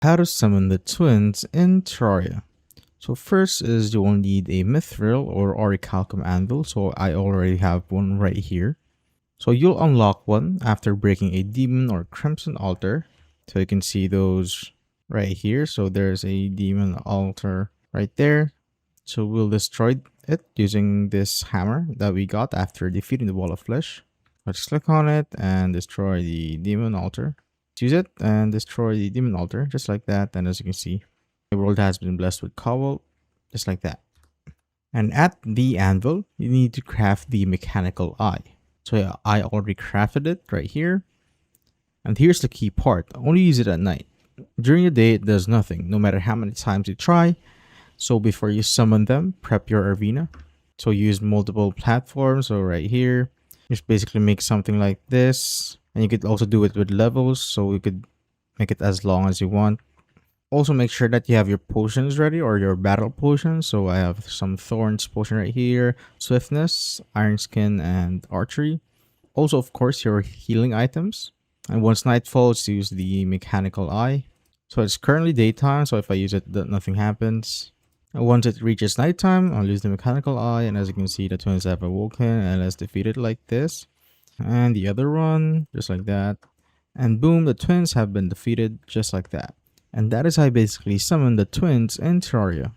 How to summon the twins in Terraria. So first is you will need a mithril or orichalcum anvil. So I already have one right here. So you'll unlock one after breaking a demon or crimson altar. So you can see those right here. So there's a demon altar right there. So we'll destroy it using this hammer that we got after defeating the wall of flesh. Let's click on it and destroy the demon altar. Use it and destroy the demon altar just like that. And as you can see, the world has been blessed with cobble just like that. And at the anvil, you need to craft the mechanical eye. So yeah, I already crafted it right here. And here's the key part. Only use it at night. During the day, it does nothing, no matter how many times you try. So before you summon them, prep your arena. So use multiple platforms. So right here, just basically make something like this. And you could also do it with levels. So you could make it as long as you want. Also make sure that you have your potions ready or your battle potions. So I have some thorns potion right here, swiftness, iron skin, and archery. Also, of course, your healing items. And once night falls, use the mechanical eye. So it's currently daytime, so if I use it, nothing happens. And once it reaches nighttime, I'll use the mechanical eye, and as you can see, the twins have awoken and let's defeat it like this. And the other one, just like that. And boom, the twins have been defeated just like that. And that is how I basically summon the twins in Terraria.